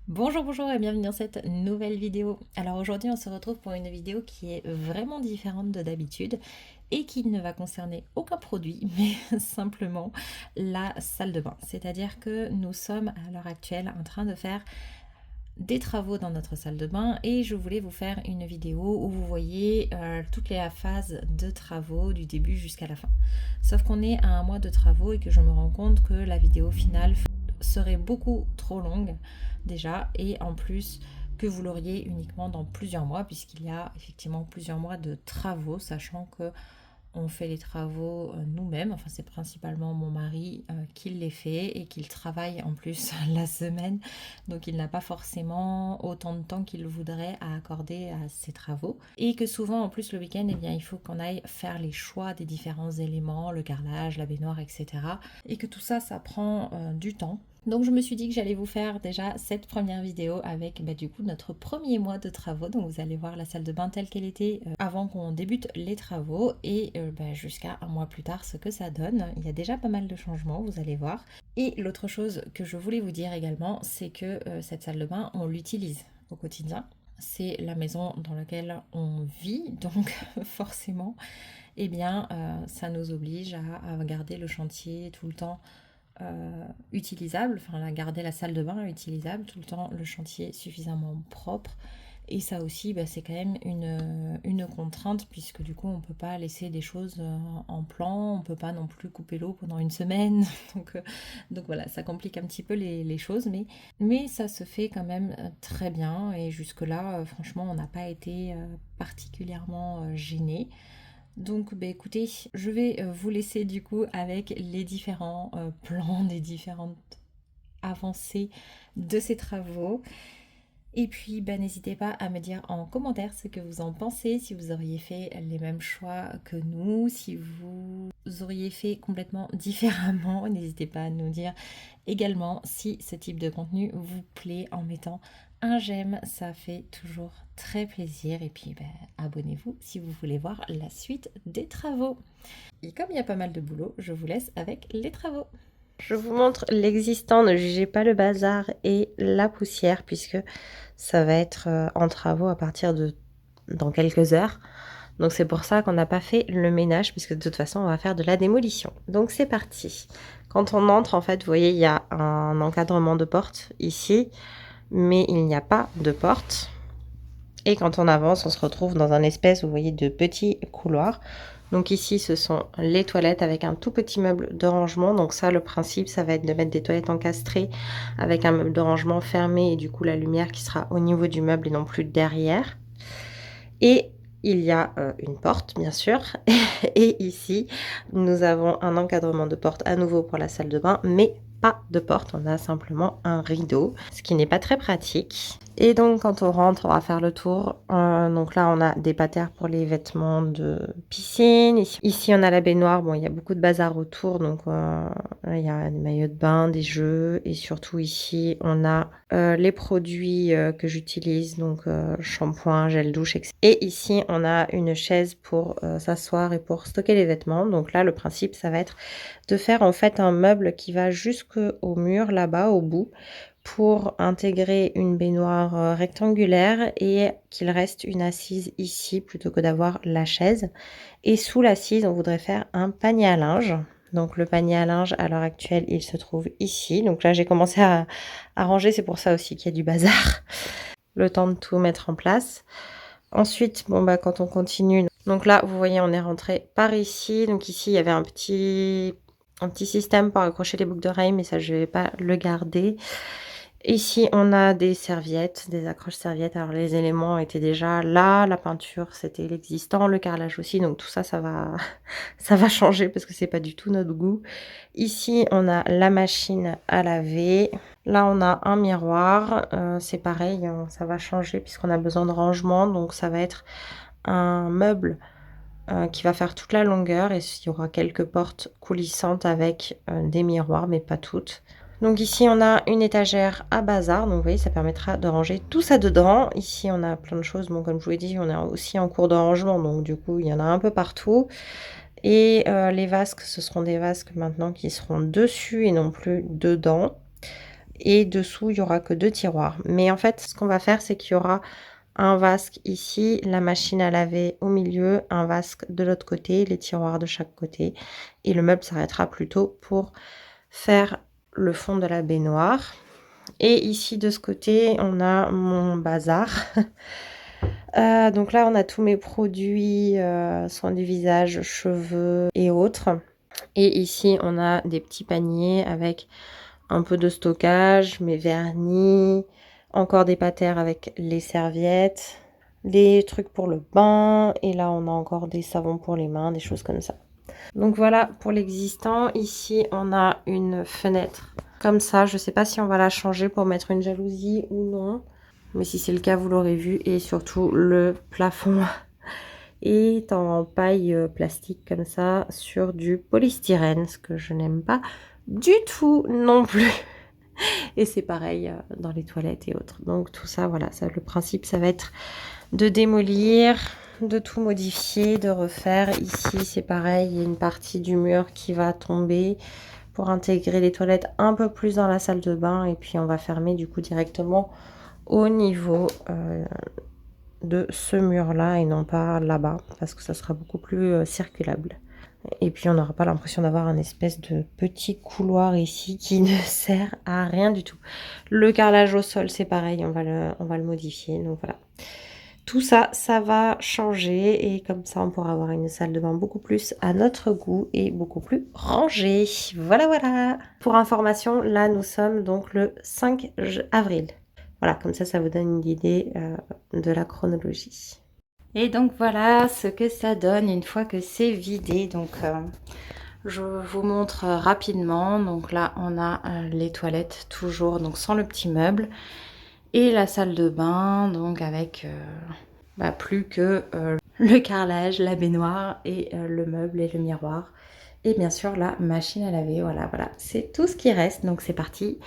Bonjour, bonjour et bienvenue dans cette nouvelle vidéo. Alors aujourd'hui on se retrouve pour une vidéo qui est vraiment différente de d'habitude et qui ne va concerner aucun produit mais simplement la salle de bain. C'est-à-dire que nous sommes à l'heure actuelle en train de faire des travaux dans notre salle de bain et je voulais vous faire une vidéo où vous voyez toutes les phases de travaux du début jusqu'à la fin. Sauf qu'on est à un mois de travaux et que je me rends compte que la vidéo finale serait beaucoup trop longue déjà et en plus que vous l'auriez uniquement dans plusieurs mois puisqu'il y a effectivement plusieurs mois de travaux, sachant que on fait les travaux nous-mêmes, enfin c'est principalement mon mari qui les fait et qu'il travaille en plus la semaine, donc il n'a pas forcément autant de temps qu'il voudrait à accorder à ses travaux. Et que souvent en plus le week-end, eh bien, il faut qu'on aille faire les choix des différents éléments, le carrelage, la baignoire, etc. Et que tout ça, ça prend du temps. Donc je me suis dit que j'allais vous faire déjà cette première vidéo avec du coup notre premier mois de travaux. Donc vous allez voir la salle de bain telle qu'elle était avant qu'on débute les travaux et jusqu'à un mois plus tard ce que ça donne. Il y a déjà pas mal de changements, vous allez voir. Et l'autre chose que je voulais vous dire également, c'est que cette salle de bain, on l'utilise au quotidien. C'est la maison dans laquelle on vit, donc forcément, eh bien, ça nous oblige à garder le chantier tout le temps utilisable, enfin garder la salle de bain utilisable, tout le temps le chantier suffisamment propre. Et ça aussi, c'est quand même une contrainte puisque du coup, on ne peut pas laisser des choses en plan, on ne peut pas non plus couper l'eau pendant une semaine. Donc voilà, ça complique un petit peu les choses, mais ça se fait quand même très bien. Et jusque-là, franchement, on n'a pas été particulièrement gênés. Donc écoutez, je vais vous laisser du coup avec les différents plans des différentes avancées de ces travaux. Et puis n'hésitez pas à me dire en commentaire ce que vous en pensez, si vous auriez fait les mêmes choix que nous, si vous auriez fait complètement différemment. N'hésitez pas à nous dire également si ce type de contenu vous plaît en mettant un j'aime, ça fait toujours très plaisir. Et puis abonnez-vous si vous voulez voir la suite des travaux. Et comme il y a pas mal de boulot, je vous laisse avec les travaux. Je vous montre l'existant, ne jugez pas le bazar et la poussière puisque ça va être en travaux à partir de dans quelques heures. Donc c'est pour ça qu'on n'a pas fait le ménage puisque de toute façon on va faire de la démolition. Donc c'est parti. Quand on entre, en fait, vous voyez, il y a un encadrement de porte ici, mais il n'y a pas de porte. Et quand on avance, on se retrouve dans un espèce, vous voyez, de petit couloir. Donc ici, ce sont les toilettes avec un tout petit meuble de rangement. Donc ça, le principe, ça va être de mettre des toilettes encastrées avec un meuble de rangement fermé et du coup la lumière qui sera au niveau du meuble et non plus derrière. Et il y a une porte, bien sûr. Et ici, nous avons un encadrement de porte à nouveau pour la salle de bain, mais pas de porte, on a simplement un rideau, ce qui n'est pas très pratique. Et donc quand on rentre, on va faire le tour. Donc là, on a des patères pour les vêtements de piscine. Ici, on a la baignoire. Bon, il y a beaucoup de bazar autour, donc il y a des maillots de bain, des jeux, et surtout ici, on a les produits que j'utilise, donc shampoing, gel douche, etc. Et ici, on a une chaise pour s'asseoir et pour stocker les vêtements. Donc là, le principe, ça va être de faire en fait un meuble qui va jusqu'au mur là-bas, au bout, pour intégrer une baignoire rectangulaire et qu'il reste une assise ici plutôt que d'avoir la chaise. Et sous l'assise, on voudrait faire un panier à linge. Donc le panier à linge, à l'heure actuelle, il se trouve ici. Donc là, j'ai commencé à ranger, c'est pour ça aussi qu'il y a du bazar. Le temps de tout mettre en place. Ensuite, quand on continue, donc là, vous voyez, on est rentré par ici. Donc ici, il y avait un petit système pour accrocher les boucles d'oreilles, mais ça, je vais pas le garder. Ici, on a des serviettes, des accroches serviettes. Alors, les éléments étaient déjà là. La peinture, c'était l'existant. Le carrelage aussi. Donc, tout ça, ça va, ça va changer parce que c'est pas du tout notre goût. Ici, on a la machine à laver. Là, on a un miroir. C'est pareil, hein, ça va changer puisqu'on a besoin de rangement. Donc, ça va être un meuble qui va faire toute la longueur. Et il y aura quelques portes coulissantes avec des miroirs, mais pas toutes. Donc ici, on a une étagère à bazar. Donc vous voyez, ça permettra de ranger tout ça dedans. Ici, on a plein de choses. Bon, comme je vous l'ai dit, on est aussi en cours de rangement. Donc du coup, il y en a un peu partout. Et les vasques, ce seront des vasques maintenant qui seront dessus et non plus dedans. et dessous, il y aura que 2 tiroirs. Mais en fait, ce qu'on va faire, c'est qu'il y aura un vasque ici, la machine à laver au milieu, un vasque de l'autre côté, les tiroirs de chaque côté et le meuble s'arrêtera plutôt pour faire le fond de la baignoire. Et ici, de ce côté, on a mon bazar. Donc là, on a tous mes produits, soins du visage, cheveux et autres. Et ici, on a des petits paniers avec un peu de stockage, mes vernis, encore des patères avec les serviettes, des trucs pour le bain. Et là, on a encore des savons pour les mains, des choses comme ça. Donc voilà pour l'existant. Ici, on a une fenêtre comme ça. Je ne sais pas si on va la changer pour mettre une jalousie ou non. Mais si c'est le cas, vous l'aurez vu. Et surtout, le plafond est en paille plastique comme ça sur du polystyrène, ce que je n'aime pas du tout non plus. Et c'est pareil dans les toilettes et autres. Donc tout ça, voilà, ça, le principe, ça va être de démolir, de tout modifier, de refaire. Ici, c'est pareil, il y a une partie du mur qui va tomber pour intégrer les toilettes un peu plus dans la salle de bain. Et puis, on va fermer du coup directement au niveau de ce mur-là et non pas là-bas parce que ça sera beaucoup plus circulable. Et puis, on n'aura pas l'impression d'avoir un espèce de petit couloir ici qui ne sert à rien du tout. Le carrelage au sol, c'est pareil, on va le modifier. Donc, voilà. Tout ça, ça va changer et comme ça, on pourra avoir une salle de bain beaucoup plus à notre goût et beaucoup plus rangée. Voilà, voilà. Pour information, là, nous sommes donc le 5 avril. Voilà, comme ça vous donne une idée de la chronologie. Et donc, voilà ce que ça donne une fois que c'est vidé. Donc, je vous montre rapidement. Donc là, on a les toilettes toujours, donc sans le petit meuble. Et la salle de bain, donc avec plus que le carrelage, la baignoire et le meuble et le miroir. Et bien sûr la machine à laver, voilà, c'est tout ce qui reste. Donc c'est parti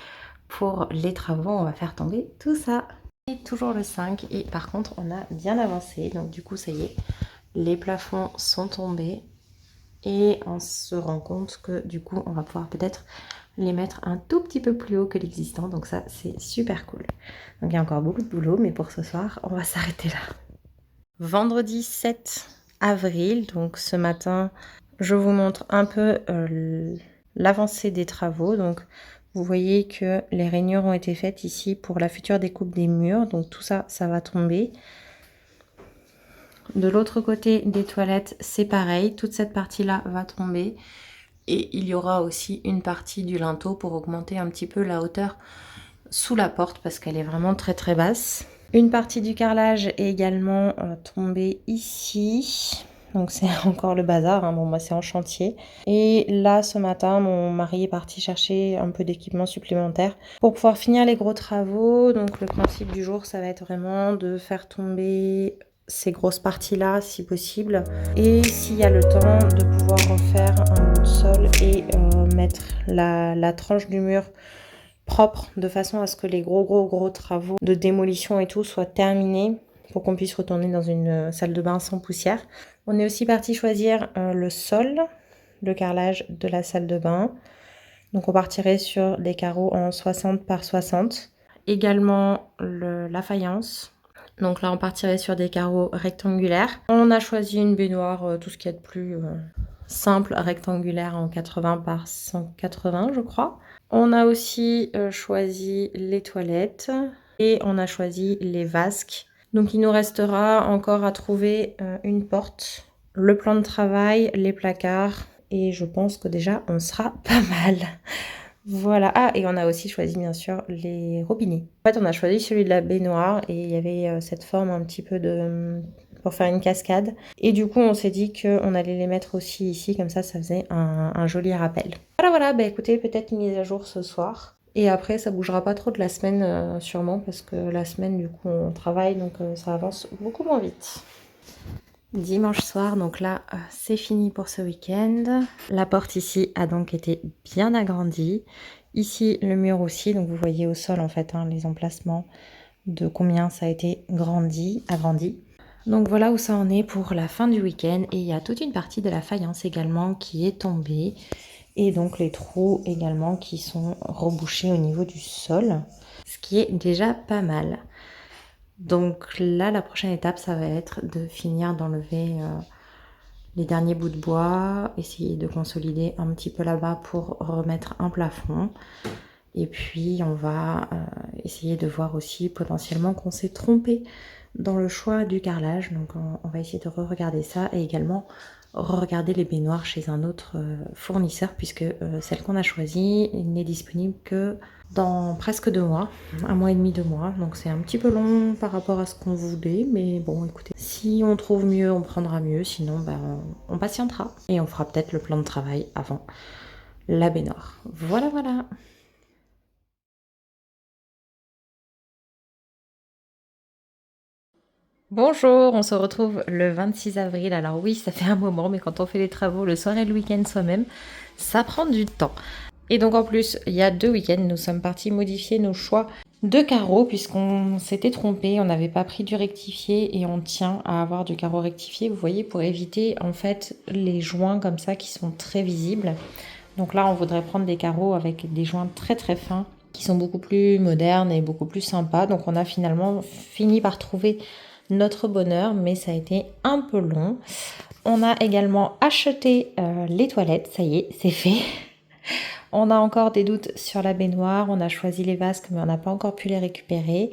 pour les travaux, on va faire tomber tout ça. Et toujours le 5 et par contre on a bien avancé. Donc du coup ça y est, les plafonds sont tombés. Et on se rend compte que du coup on va pouvoir peut-être les mettre un tout petit peu plus haut que l'existant. Donc ça c'est super cool. Donc il y a encore beaucoup de boulot, mais pour ce soir on va s'arrêter là. Vendredi 7 avril, donc ce matin, je vous montre un peu l'avancée des travaux. Donc vous voyez que les rainures ont été faites ici pour la future découpe des murs. Donc tout ça, ça va tomber. De l'autre côté des toilettes, c'est pareil. Toute cette partie-là va tomber. Et il y aura aussi une partie du linteau pour augmenter un petit peu la hauteur sous la porte parce qu'elle est vraiment très très basse. Une partie du carrelage est également tombée ici. Donc c'est encore le bazar, hein. Bon moi c'est en chantier. Et là ce matin mon mari est parti chercher un peu d'équipement supplémentaire pour pouvoir finir les gros travaux. Donc le principe du jour ça va être vraiment de faire tomber ces grosses parties là si possible. Et s'il y a le temps de pouvoir refaire un bout de sol et mettre la tranche du mur propre de façon à ce que les gros travaux de démolition et tout soient terminés pour qu'on puisse retourner dans une salle de bain sans poussière. On est aussi parti choisir le sol, le carrelage de la salle de bain. Donc on partirait sur des carreaux en 60 par 60. Également la faïence. Donc là on partirait sur des carreaux rectangulaires. On a choisi une baignoire, tout ce qu'il y a de plus simple, rectangulaire en 80 par 180 je crois. On a aussi choisi les toilettes et on a choisi les vasques. Donc il nous restera encore à trouver une porte, le plan de travail, les placards et je pense que déjà on sera pas mal. Voilà. Ah, et on a aussi choisi bien sûr les robinets. En fait on a choisi celui de la baignoire et il y avait cette forme un petit peu pour faire une cascade. Et du coup, on s'est dit qu'on allait les mettre aussi ici, comme ça faisait un joli rappel. Voilà, bah écoutez, peut-être une mise à jour ce soir. Et après, ça bougera pas trop de la semaine, sûrement, parce que la semaine, du coup, on travaille, donc ça avance beaucoup moins vite. Dimanche soir, donc là, c'est fini pour ce week-end. La porte ici a donc été bien agrandie. Ici, le mur aussi, donc vous voyez au sol, en fait, hein, les emplacements de combien ça a été agrandi. Donc voilà où ça en est pour la fin du week-end et il y a toute une partie de la faïence également qui est tombée Et donc les trous également qui sont rebouchés au niveau du sol, ce qui est déjà pas mal. Donc là, la prochaine étape, ça va être de finir d'enlever les derniers bouts de bois, essayer de consolider un petit peu là-bas pour remettre un plafond. Et puis on va essayer de voir aussi potentiellement qu'on s'est trompé dans le choix du carrelage. Donc on va essayer de re-regarder ça et également regarder les baignoires chez un autre fournisseur, puisque celle qu'on a choisie n'est disponible que dans presque 2 mois, 1 mois et demi, 2 mois. Donc c'est un petit peu long par rapport à ce qu'on voulait, mais bon, écoutez, si on trouve mieux, on prendra mieux, sinon on patientera et on fera peut-être le plan de travail avant la baignoire. Voilà, voilà. Bonjour, on se retrouve le 26 avril. Alors oui, ça fait un moment, mais quand on fait les travaux le soir et le week-end soi-même, ça prend du temps. Et donc en plus, il y a 2 week-ends, nous sommes partis modifier nos choix de carreaux puisqu'on s'était trompé, on n'avait pas pris du rectifié et on tient à avoir du carreau rectifié, vous voyez, pour éviter en fait les joints comme ça qui sont très visibles. Donc là, on voudrait prendre des carreaux avec des joints très très fins qui sont beaucoup plus modernes et beaucoup plus sympas. Donc on a finalement fini par trouver notre bonheur, mais ça a été un peu long. On a également acheté les toilettes, ça y est, c'est fait. On a encore des doutes sur la baignoire, on a choisi les vasques, mais on n'a pas encore pu les récupérer.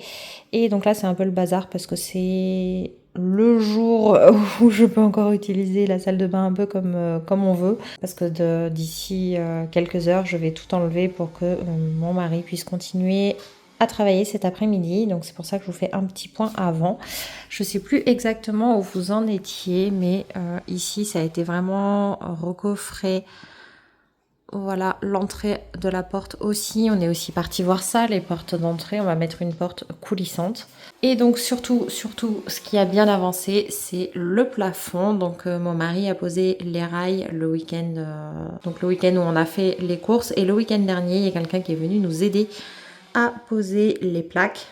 Et donc là, c'est un peu le bazar parce que c'est le jour où je peux encore utiliser la salle de bain un peu comme on veut. Parce que d'ici quelques heures, je vais tout enlever pour que mon mari puisse continuer à travailler cet après-midi. Donc c'est pour ça que je vous fais un petit point avant. Je sais plus exactement où vous en étiez, mais ici, ça a été vraiment recoffré. Voilà, l'entrée de la porte aussi. On est aussi parti voir ça, les portes d'entrée. On va mettre une porte coulissante. Et donc surtout, ce qui a bien avancé, c'est le plafond. Donc mon mari a posé les rails le week-end. Donc le week-end où on a fait les courses. Et le week-end dernier, il y a quelqu'un qui est venu nous aider à poser les plaques.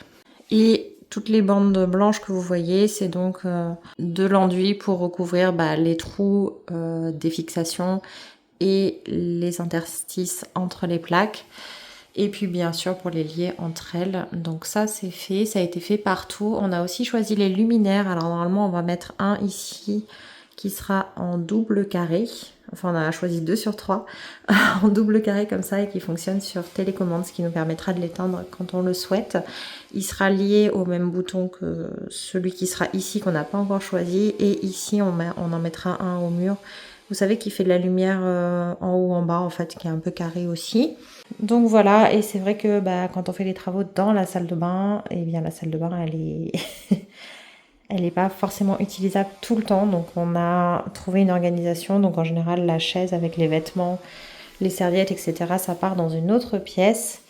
Et toutes les bandes blanches que vous voyez, c'est donc de l'enduit pour recouvrir les trous des fixations et les interstices entre les plaques. Et puis bien sûr pour les lier entre elles. Donc ça c'est fait, ça a été fait partout. On a aussi choisi les luminaires. Alors normalement on va mettre un ici qui sera en double carré. Enfin on a choisi 2 sur 3 en double carré comme ça et qui fonctionne sur télécommande, ce qui nous permettra de l'éteindre quand on le souhaite. Il sera lié au même bouton que celui qui sera ici qu'on n'a pas encore choisi. Et ici on en mettra un au mur. Vous savez qu'il fait de la lumière en haut, en bas, en fait, qui est un peu carré aussi. Donc voilà, et c'est vrai que quand on fait les travaux dans la salle de bain, eh bien la salle de bain, elle est... elle n'est pas forcément utilisable tout le temps. Donc on a trouvé une organisation. Donc en général, la chaise avec les vêtements, les serviettes, etc., ça part dans une autre pièce.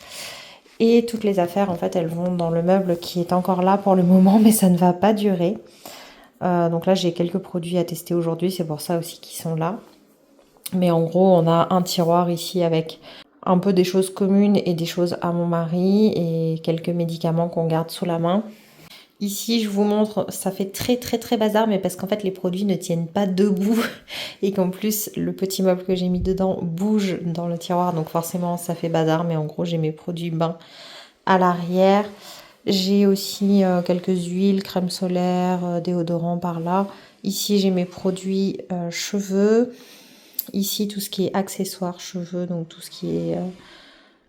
Et toutes les affaires, en fait, elles vont dans le meuble qui est encore là pour le moment, mais ça ne va pas durer. Donc là j'ai quelques produits à tester aujourd'hui, c'est pour ça aussi qu'ils sont là. Mais en gros on a un tiroir ici avec un peu des choses communes et des choses à mon mari et quelques médicaments qu'on garde sous la main. Ici je vous montre, ça fait très très très bazar, mais parce qu'en fait les produits ne tiennent pas debout et qu'en plus le petit meuble que j'ai mis dedans bouge dans le tiroir, donc forcément ça fait bazar. Mais en gros j'ai mes produits bains à l'arrière. J'ai aussi quelques huiles, crème solaire, déodorant par là. Ici, j'ai mes produits cheveux. Ici, tout ce qui est accessoires cheveux, donc tout ce qui est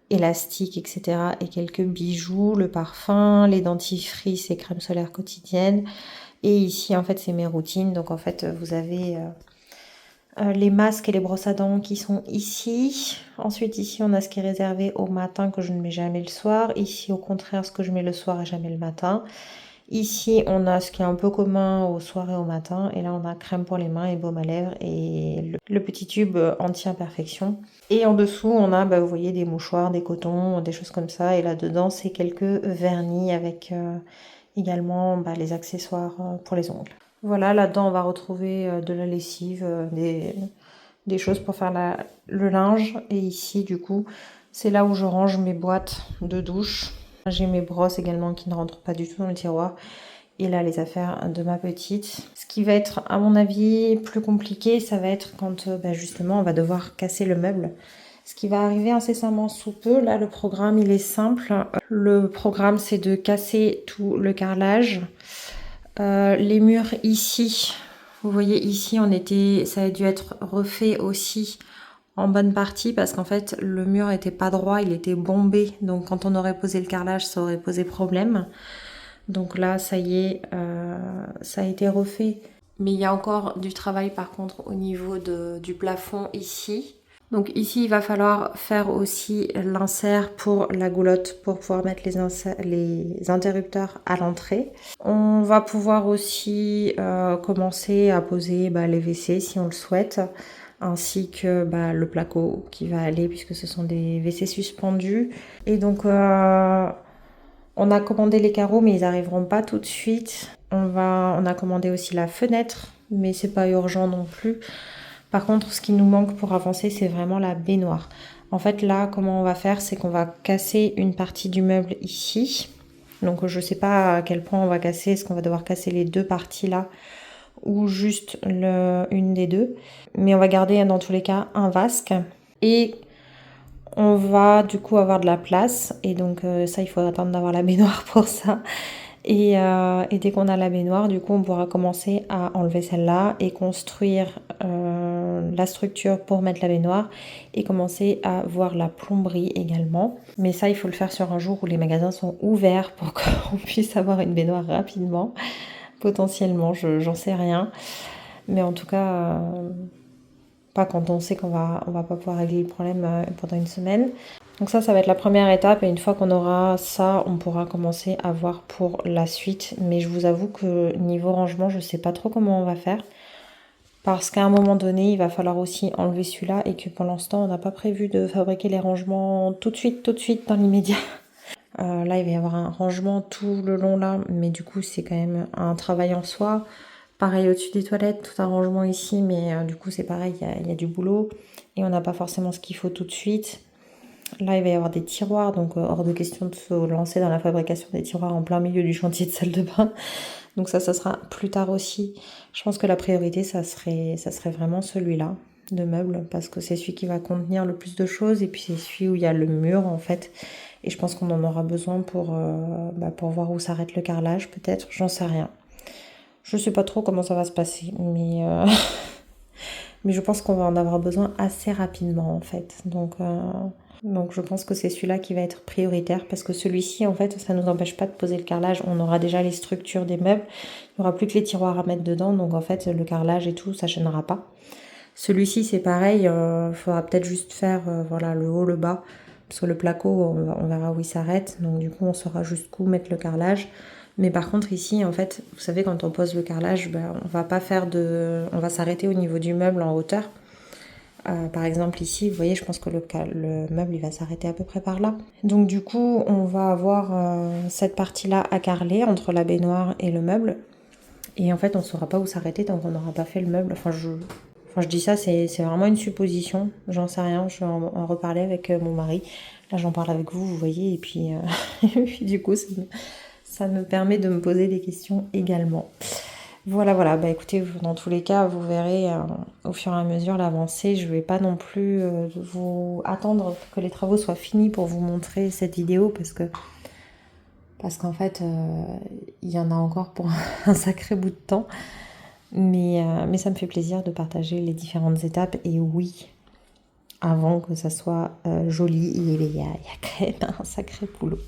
élastique, etc. Et quelques bijoux, le parfum, les dentifrices et crème solaire quotidienne. Et ici, en fait, c'est mes routines. Donc, en fait, vous avez les masques et les brosses à dents qui sont ici. Ensuite ici on a ce qui est réservé au matin que je ne mets jamais le soir. Ici au contraire ce que je mets le soir et jamais le matin. Ici on a ce qui est un peu commun au soir et au matin. Et là on a crème pour les mains et baume à lèvres et le petit tube anti-imperfection. Et en dessous on a vous voyez des mouchoirs, des cotons, des choses comme ça. Et là dedans c'est quelques vernis avec également les accessoires pour les ongles. Voilà, là-dedans on va retrouver de la lessive, des choses pour faire le linge. Et ici du coup c'est là où je range mes boîtes de douche. J'ai mes brosses également qui ne rentrent pas du tout dans le tiroir. Et là les affaires de ma petite. Ce qui va être à mon avis plus compliqué, ça va être quand justement on va devoir casser le meuble. ce qui va arriver incessamment sous peu. Là, le programme, il est simple. Le programme, c'est de casser tout le carrelage. Les murs ici, vous voyez ici, ça a dû être refait aussi en bonne partie parce qu'en fait, le mur était pas droit, il était bombé. Donc, quand on aurait posé le carrelage, ça aurait posé problème. Donc là, ça y est, ça a été refait. Mais il y a encore du travail par contre au niveau du plafond ici. Donc ici, il va falloir faire aussi l'insert pour la goulotte pour pouvoir mettre les interrupteurs à l'entrée. On va pouvoir aussi commencer à poser les WC si on le souhaite, ainsi que le placo qui va aller puisque ce sont des WC suspendus. Et donc on a commandé les carreaux mais ils n'arriveront pas tout de suite. On a commandé aussi la fenêtre mais c'est pas urgent non plus. Par contre, ce qui nous manque pour avancer, c'est vraiment la baignoire. En fait, là, comment on va faire, c'est qu'on va casser une partie du meuble ici. Donc, je sais pas à quel point on va casser. Est-ce qu'on va devoir casser les deux parties là ou juste une des deux. Mais on va garder dans tous les cas un vasque. Et on va du coup avoir de la place. Et donc, ça, il faut attendre d'avoir la baignoire pour ça. Et dès qu'on a la baignoire, du coup, on pourra commencer à enlever celle-là et construire la structure pour mettre la baignoire et commencer à voir la plomberie également. Mais ça, il faut le faire sur un jour où les magasins sont ouverts pour qu'on puisse avoir une baignoire rapidement. Potentiellement, j'en sais rien. Mais en tout cas, pas quand on sait qu'on va pas pouvoir régler le problème pendant une semaine. Donc ça va être la première étape et une fois qu'on aura ça, on pourra commencer à voir pour la suite. Mais je vous avoue que niveau rangement, je sais pas trop comment on va faire. Parce qu'à un moment donné, il va falloir aussi enlever celui-là et que pour l'instant, on n'a pas prévu de fabriquer les rangements tout de suite, dans l'immédiat. Là, il va y avoir un rangement tout le long là, mais du coup, c'est quand même un travail en soi. Pareil au-dessus des toilettes, tout un rangement ici, mais du coup, c'est pareil, il y a du boulot et on n'a pas forcément ce qu'il faut tout de suite. Là, il va y avoir des tiroirs, donc hors de question de se lancer dans la fabrication des tiroirs en plein milieu du chantier de salle de bain. Donc ça sera plus tard aussi. Je pense que la priorité, ça serait vraiment celui-là de meuble, parce que c'est celui qui va contenir le plus de choses, et puis c'est celui où il y a le mur, en fait. Et je pense qu'on en aura besoin pour voir où s'arrête le carrelage, peut-être, j'en sais rien. Je sais pas trop comment ça va se passer, mais je pense qu'on va en avoir besoin assez rapidement, en fait. Donc je pense que c'est celui-là qui va être prioritaire parce que celui-ci, en fait, ça ne nous empêche pas de poser le carrelage. On aura déjà les structures des meubles. Il n'y aura plus que les tiroirs à mettre dedans. Donc en fait, le carrelage et tout, ça ne gênera pas. Celui-ci, c'est pareil. Il faudra peut-être juste faire le haut, le bas. Parce que le placo, on verra où il s'arrête. Donc du coup, on saura jusqu'où mettre le carrelage. Mais par contre, ici, en fait, vous savez, quand on pose le carrelage, on va s'arrêter au niveau du meuble en hauteur. Par exemple ici, vous voyez, je pense que le meuble il va s'arrêter à peu près par là. Donc du coup, on va avoir cette partie-là à carreler entre la baignoire et le meuble. Et en fait, on ne saura pas où s'arrêter tant qu'on n'aura pas fait le meuble. Enfin, je dis ça, c'est vraiment une supposition. J'en sais rien, je vais en reparler avec mon mari. Là, j'en parle avec vous, vous voyez. Et puis, et puis du coup, ça me permet de me poser des questions également. Voilà, écoutez, dans tous les cas, vous verrez au fur et à mesure l'avancée. Je ne vais pas non plus vous attendre que les travaux soient finis pour vous montrer cette vidéo parce qu'en fait, il y en a encore pour un sacré bout de temps. Mais ça me fait plaisir de partager les différentes étapes. Et oui, avant que ça soit joli, il y a quand même un sacré boulot.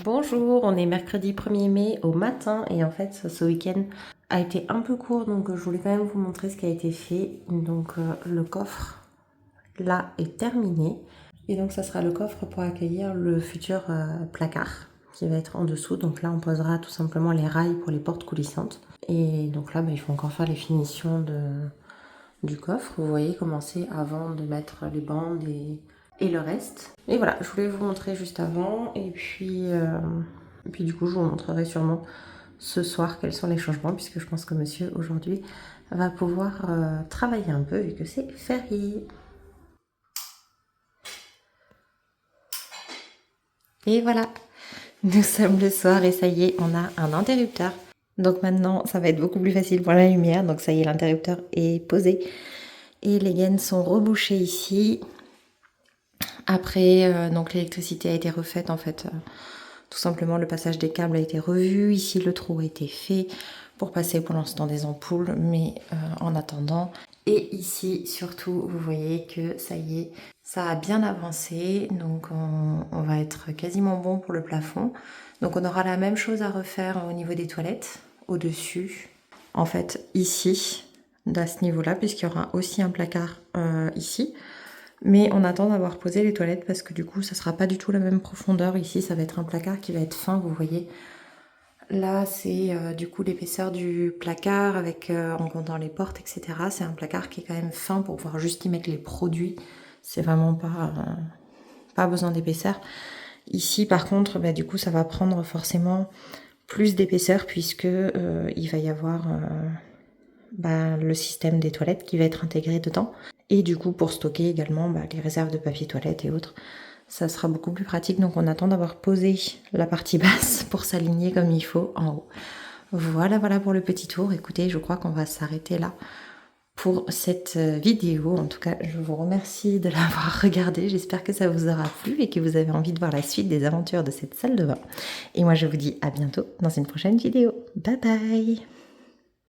Bonjour, on est mercredi 1er mai au matin et en fait ce week-end a été un peu court donc je voulais quand même vous montrer ce qui a été fait. Donc le coffre là est terminé et donc ça sera le coffre pour accueillir le futur placard qui va être en dessous. Donc là on posera tout simplement les rails pour les portes coulissantes et donc là il faut encore faire les finitions du coffre. Vous voyez commencer avant de mettre les bandes et le reste. Et voilà, je voulais vous montrer juste avant et puis du coup je vous montrerai sûrement ce soir quels sont les changements puisque je pense que monsieur aujourd'hui va pouvoir travailler un peu vu que c'est férié. Et voilà, nous sommes le soir et ça y est, on a un interrupteur. Donc maintenant ça va être beaucoup plus facile pour la lumière. Donc ça y est, l'interrupteur est posé et les gaines sont rebouchées ici. Après, donc l'électricité a été refaite en fait. Tout simplement, le passage des câbles a été revu. Ici, le trou a été fait pour passer pour l'instant des ampoules, mais en attendant. Et ici, surtout, vous voyez que ça y est, ça a bien avancé. Donc, on va être quasiment bon pour le plafond. Donc, on aura la même chose à refaire au niveau des toilettes, au-dessus. En fait, ici, à ce niveau-là, puisqu'il y aura aussi un placard ici. Mais on attend d'avoir posé les toilettes parce que du coup, ça sera pas du tout la même profondeur. Ici, ça va être un placard qui va être fin, vous voyez. Là, c'est du coup l'épaisseur du placard avec en comptant les portes, etc. C'est un placard qui est quand même fin pour pouvoir juste y mettre les produits. C'est vraiment pas besoin d'épaisseur. Ici, par contre, bah, du coup, ça va prendre forcément plus d'épaisseur puisque il va y avoir le système des toilettes qui va être intégré dedans. Et du coup, pour stocker également les réserves de papier toilette et autres, ça sera beaucoup plus pratique. Donc on attend d'avoir posé la partie basse pour s'aligner comme il faut en haut. Voilà pour le petit tour. Écoutez, je crois qu'on va s'arrêter là pour cette vidéo. En tout cas, je vous remercie de l'avoir regardée. J'espère que ça vous aura plu et que vous avez envie de voir la suite des aventures de cette salle de bain. Et moi, je vous dis à bientôt dans une prochaine vidéo. Bye bye!